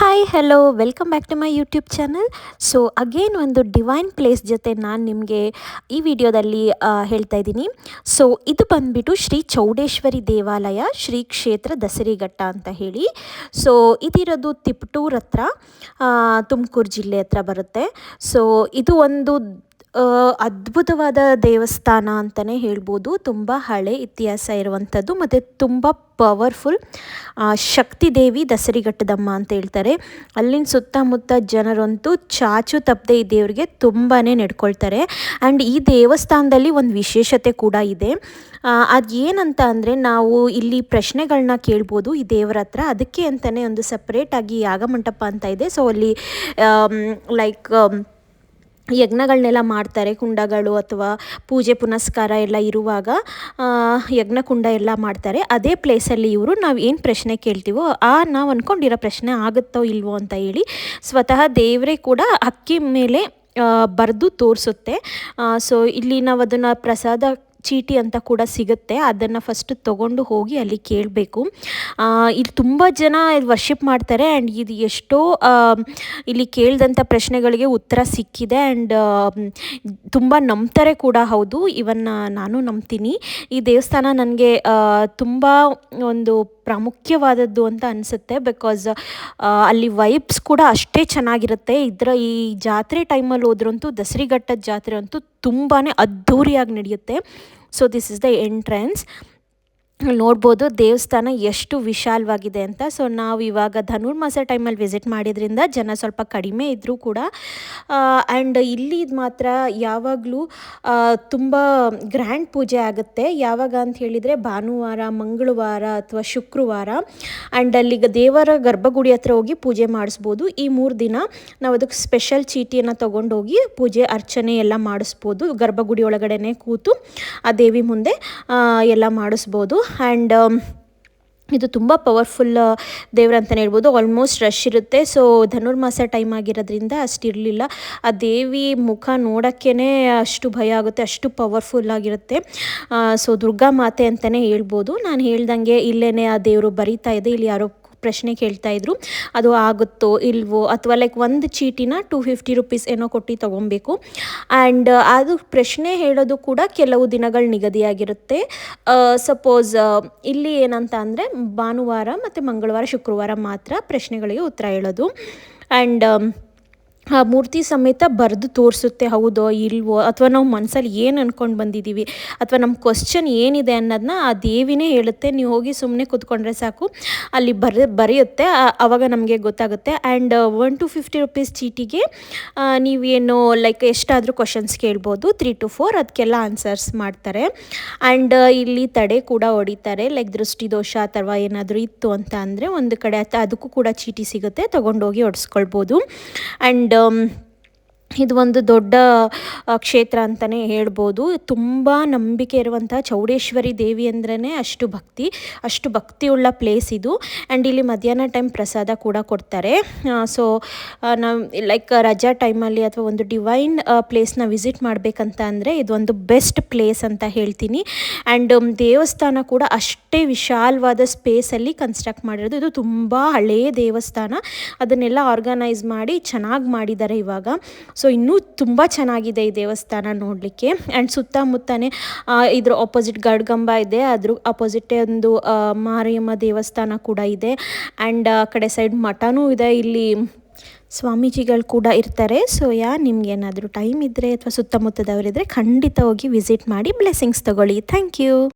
Hi hello welcome back to my YouTube channel. So again ಒಂದು divine place ಜೊತೆ ನಾನು ನಿಮಗೆ ಈ ವಿಡಿಯೋದಲ್ಲಿ ಹೇಳ್ತಾ ಇದ್ದೀನಿ. ಸೊ ಇದು ಬಂದುಬಿಟ್ಟು ಶ್ರೀ ಚೌಡೇಶ್ವರಿ ದೇವಾಲಯ ಶ್ರೀ ಕ್ಷೇತ್ರ ದಸರಿಘಟ್ಟ ಅಂತ ಹೇಳಿ. ಸೊ ಇದಿರೋದು ತಿಪಟೂರ್ ಹತ್ರ, ತುಮಕೂರು ಜಿಲ್ಲೆ ಹತ್ರ ಬರುತ್ತೆ. ಸೊ ಇದು ಒಂದು ಅದ್ಭುತವಾದ ದೇವಸ್ಥಾನ ಅಂತಲೇ ಹೇಳ್ಬೋದು. ತುಂಬ ಹಳೆ ಇತಿಹಾಸ ಇರುವಂಥದ್ದು ಮತ್ತು ತುಂಬ ಪವರ್ಫುಲ್ ಶಕ್ತಿ ದೇವಿ ದಸರಿಘಟ್ಟದಮ್ಮ ಅಂತ ಹೇಳ್ತಾರೆ. ಅಲ್ಲಿನ ಸುತ್ತಮುತ್ತ ಜನರಂತೂ ಚಾಚು ತಪ್ಪದೆ ಈ ದೇವರಿಗೆ ತುಂಬಾ ನಡ್ಕೊಳ್ತಾರೆ. ಆ್ಯಂಡ್ ಈ ದೇವಸ್ಥಾನದಲ್ಲಿ ಒಂದು ವಿಶೇಷತೆ ಕೂಡ ಇದೆ. ಅದು ಏನಂತ ಅಂದರೆ, ನಾವು ಇಲ್ಲಿ ಪ್ರಶ್ನೆಗಳನ್ನ ಕೇಳ್ಬೋದು ಈ ದೇವರ ಹತ್ರ. ಅದಕ್ಕೆ ಅಂತಲೇ ಒಂದು ಸಪ್ರೇಟಾಗಿ ಯಾಗಮಂಟಪ ಅಂತ ಇದೆ. ಸೊ ಅಲ್ಲಿ ಯಜ್ಞಗಳನ್ನೆಲ್ಲ ಮಾಡ್ತಾರೆ. ಕುಂಡಗಳು ಅಥವಾ ಪೂಜೆ ಪುನಸ್ಕಾರ ಎಲ್ಲ ಇರುವಾಗ ಯಜ್ಞಕುಂಡ ಎಲ್ಲ ಮಾಡ್ತಾರೆ. ಅದೇ ಪ್ಲೇಸಲ್ಲಿ ಇವರು ನಾವು ಏನು ಪ್ರಶ್ನೆ ಕೇಳ್ತೀವೋ ನಾವು ಅಂದ್ಕೊಂಡಿರೋ ಪ್ರಶ್ನೆ ಆಗುತ್ತೋ ಇಲ್ವೋ ಅಂತ ಹೇಳಿ ಸ್ವತಃ ದೇವರೇ ಕೂಡ ಅಕ್ಕಿ ಮೇಲೆ ಬರೆದು ತೋರಿಸುತ್ತೆ. ಸೊ ಇಲ್ಲಿ ನಾವು ಅದನ್ನು ಪ್ರಸಾದ ಚೀಟಿ ಅಂತ ಕೂಡ ಸಿಗುತ್ತೆ. ಅದನ್ನು ಫಸ್ಟ್ ತೊಗೊಂಡು ಹೋಗಿ ಅಲ್ಲಿ ಕೇಳಬೇಕು. ಇಲ್ಲಿ ತುಂಬ ಜನ ವರ್ಷಿಪ್ ಮಾಡ್ತಾರೆ. ಆ್ಯಂಡ್ ಇದು ಎಷ್ಟೋ ಇಲ್ಲಿ ಕೇಳಿದಂಥ ಪ್ರಶ್ನೆಗಳಿಗೆ ಉತ್ತರ ಸಿಕ್ಕಿದೆ. ಆ್ಯಂಡ್ ತುಂಬ ನಂಬ್ತಾರೆ ಕೂಡ. ಹೌದು, ಇವನ್ನ ನಾನು ನಂಬ್ತೀನಿ. ಈ ದೇವಸ್ಥಾನ ನನಗೆ ತುಂಬ ಒಂದು ಪ್ರಾಮುಖ್ಯವಾದದ್ದು ಅಂತ ಅನಿಸುತ್ತೆ. ಬಿಕಾಸ್ ಅಲ್ಲಿ ವೈಬ್ಸ್ ಕೂಡ ಅಷ್ಟೇ ಚೆನ್ನಾಗಿರುತ್ತೆ. ಈ ಜಾತ್ರೆ ಟೈಮಲ್ಲಿ ಹೋದ್ರಂತೂ ದಸರಿಘಟ್ಟದ ಜಾತ್ರೆ ಅಂತೂ ತುಂಬಾ ಅದ್ಧೂರಿಯಾಗಿ ನಡೆಯುತ್ತೆ. So this is the entrance. ನೋಡ್ಬೋದು ದೇವಸ್ಥಾನ ಎಷ್ಟು ವಿಶಾಲವಾಗಿದೆ ಅಂತ. ಸೊ ನಾವು ಇವಾಗ ಧನುರ್ಮಾಸ ಟೈಮಲ್ಲಿ ವಿಸಿಟ್ ಮಾಡಿದ್ರಿಂದ ಜನ ಸ್ವಲ್ಪ ಕಡಿಮೆ ಇದ್ದರೂ ಕೂಡ ಆ್ಯಂಡ್ ಇಲ್ಲಿ ಮಾತ್ರ ಯಾವಾಗಲೂ ತುಂಬ ಗ್ರ್ಯಾಂಡ್ ಪೂಜೆ ಆಗುತ್ತೆ. ಯಾವಾಗ ಅಂತ ಹೇಳಿದರೆ ಭಾನುವಾರ, ಮಂಗಳವಾರ ಅಥವಾ ಶುಕ್ರವಾರ. ಆ್ಯಂಡ್ ಅಲ್ಲಿಗೆ ದೇವರ ಗರ್ಭಗುಡಿ ಹತ್ರ ಹೋಗಿ ಪೂಜೆ ಮಾಡಿಸ್ಬೋದು. ಈ 3 ದಿನ ನಾವು ಅದಕ್ಕೆ ಸ್ಪೆಷಲ್ ಚೀಟಿಯನ್ನು ತೊಗೊಂಡೋಗಿ ಪೂಜೆ ಅರ್ಚನೆ ಎಲ್ಲ ಮಾಡಿಸ್ಬೋದು. ಗರ್ಭಗುಡಿ ಒಳಗಡೆ ಕೂತು ಆ ದೇವಿ ಮುಂದೆ ಎಲ್ಲ ಮಾಡಿಸ್ಬೋದು. ಆ್ಯಂಡ್ ಇದು ತುಂಬ ಪವರ್ಫುಲ್ ದೇವ್ರು ಅಂತಲೇ ಹೇಳ್ಬೋದು. ಆಲ್ಮೋಸ್ಟ್ ರಶ್ ಇರುತ್ತೆ. ಸೊ ಧನುರ್ಮಾಸ ಟೈಮ್ ಆಗಿರೋದ್ರಿಂದ ಅಷ್ಟಿರಲಿಲ್ಲ. ಆ ದೇವಿ ಮುಖ ನೋಡೋಕ್ಕೇ ಅಷ್ಟು ಭಯ ಆಗುತ್ತೆ, ಅಷ್ಟು ಪವರ್ಫುಲ್ ಆಗಿರುತ್ತೆ. ಸೊ ದುರ್ಗಾ ಮಾತೆ ಅಂತಲೇ ಹೇಳ್ಬೋದು. ನಾನು ಹೇಳ್ದಂಗೆ ಇಲ್ಲೇ ಆ ದೇವರು ಬರೀತಾ ಇದೆ. ಇಲ್ಲಿ ಯಾರೋ ಪ್ರಶ್ನೆ ಕೇಳ್ತಾಯಿದ್ರು, ಅದು ಆಗುತ್ತೋ ಇಲ್ವೋ, ಅಥವಾ ಒಂದು ಚೀಟಿನ 250 ರೂಪೀಸ್ ಏನೋ ಕೊಟ್ಟು ತೊಗೊಬೇಕು. ಆ್ಯಂಡ್ ಅದು ಪ್ರಶ್ನೆ ಹೇಳೋದು ಕೂಡ ಕೆಲವು ದಿನಗಳು ನಿಗದಿಯಾಗಿರುತ್ತೆ. ಸಪೋಸ್ ಇಲ್ಲಿ ಏನಂತ ಅಂದರೆ ಭಾನುವಾರ ಮತ್ತು ಮಂಗಳವಾರ, ಶುಕ್ರವಾರ ಮಾತ್ರ ಪ್ರಶ್ನೆಗಳಿಗೆ ಉತ್ತರ ಹೇಳೋದು. ಆ್ಯಂಡ್ ಆ ಮೂರ್ತಿ ಸಮೇತ ಬರೆದು ತೋರಿಸುತ್ತೆ ಹೌದೋ ಇಲ್ವೋ, ಅಥವಾ ನಾವು ಮನಸ್ಸಲ್ಲಿ ಏನು ಅಂದ್ಕೊಂಡು ಬಂದಿದ್ದೀವಿ ಅಥವಾ ನಮ್ಮ ಕ್ವಶ್ಚನ್ ಏನಿದೆ ಅನ್ನೋದನ್ನ ಆ ದೇವಿನೇ ಹೇಳುತ್ತೆ. ನೀವು ಹೋಗಿ ಸುಮ್ಮನೆ ಕೂತ್ಕೊಂಡ್ರೆ ಸಾಕು, ಅಲ್ಲಿ ಬರೆಯುತ್ತೆ. ಆವಾಗ ನಮಗೆ ಗೊತ್ತಾಗುತ್ತೆ. ಆ್ಯಂಡ್ 150 ರೂಪೀಸ್ ಚೀಟಿಗೆ ನೀವೇನು ಎಷ್ಟಾದರೂ ಕ್ವಶನ್ಸ್ ಕೇಳ್ಬೋದು, 3 to 4 ಅದಕ್ಕೆಲ್ಲ ಆನ್ಸರ್ಸ್ ಮಾಡ್ತಾರೆ. ಆ್ಯಂಡ್ ಇಲ್ಲಿ ತಡೆ ಕೂಡ ಹೊಡಿತಾರೆ. ದೃಷ್ಟಿ ದೋಷ ಅಥವಾ ಏನಾದರೂ ಇತ್ತು ಅಂತ ಅಂದರೆ ಒಂದು ಕಡೆ ಅದಕ್ಕೂ ಕೂಡ ಚೀಟಿ ಸಿಗುತ್ತೆ, ತೊಗೊಂಡೋಗಿ ಹೊಡೆಸ್ಕೊಳ್ಬೋದು. ಆ್ಯಂಡ್ ಇದು ಒಂದು ದೊಡ್ಡ ಕ್ಷೇತ್ರ ಅಂತಲೇ ಹೇಳ್ಬೋದು. ತುಂಬ ನಂಬಿಕೆ ಇರುವಂಥ ಚೌಡೇಶ್ವರಿ ದೇವಿ ಅಂದ್ರೇ ಅಷ್ಟು ಭಕ್ತಿಯುಳ್ಳ ಪ್ಲೇಸ್ ಇದು. ಆ್ಯಂಡ್ ಇಲ್ಲಿ ಮಧ್ಯಾಹ್ನ ಟೈಮ್ ಪ್ರಸಾದ ಕೂಡ ಕೊಡ್ತಾರೆ. ಸೊ ನಾವು ರಜಾ ಟೈಮಲ್ಲಿ ಅಥವಾ ಒಂದು ಡಿವೈನ್ ಪ್ಲೇಸ್ನ ವಿಸಿಟ್ ಮಾಡಬೇಕಂತ ಅಂದರೆ ಇದೊಂದು ಬೆಸ್ಟ್ ಪ್ಲೇಸ್ ಅಂತ ಹೇಳ್ತೀನಿ. ಆ್ಯಂಡ್ ದೇವಸ್ಥಾನ ಕೂಡ ಅಷ್ಟೇ ವಿಶಾಲವಾದ ಸ್ಪೇಸಲ್ಲಿ ಕನ್ಸ್ಟ್ರಕ್ಟ್ ಮಾಡಿರೋದು. ಇದು ತುಂಬ ಹಳೆಯ ದೇವಸ್ಥಾನ. ಅದನ್ನೆಲ್ಲ ಆರ್ಗನೈಸ್ ಮಾಡಿ ಚೆನ್ನಾಗಿ ಮಾಡಿದ್ದಾರೆ ಇವಾಗ. ಸೊ ಇನ್ನೂ ತುಂಬ ಚೆನ್ನಾಗಿದೆ ಈ ದೇವಸ್ಥಾನ ನೋಡಲಿಕ್ಕೆ. ಆ್ಯಂಡ್ ಸುತ್ತಮುತ್ತನೇ ಇದ್ರ ಆಪೋಸಿಟ್ ಗಡ್ಗಂಬ ಇದೆ, ಅದ್ರ ಆಪೋಸಿಟೇ ಒಂದು ಮಾರಿಯಮ್ಮ ದೇವಸ್ಥಾನ ಕೂಡ ಇದೆ. ಆ್ಯಂಡ್ ಆ ಕಡೆ ಸೈಡ್ ಮಠನೂ ಇದೆ. ಇಲ್ಲಿ ಸ್ವಾಮೀಜಿಗಳು ಕೂಡ ಇರ್ತಾರೆ. ಸೊ ನಿಮ್ಗೇನಾದರೂ ಟೈಮ್ ಇದ್ದರೆ ಅಥವಾ ಸುತ್ತಮುತ್ತದವರಿದ್ದರೆ ಖಂಡಿತ ಹೋಗಿ ವಿಸಿಟ್ ಮಾಡಿ ಬ್ಲೆಸ್ಸಿಂಗ್ಸ್ ತೊಗೊಳ್ಳಿ. Thank you.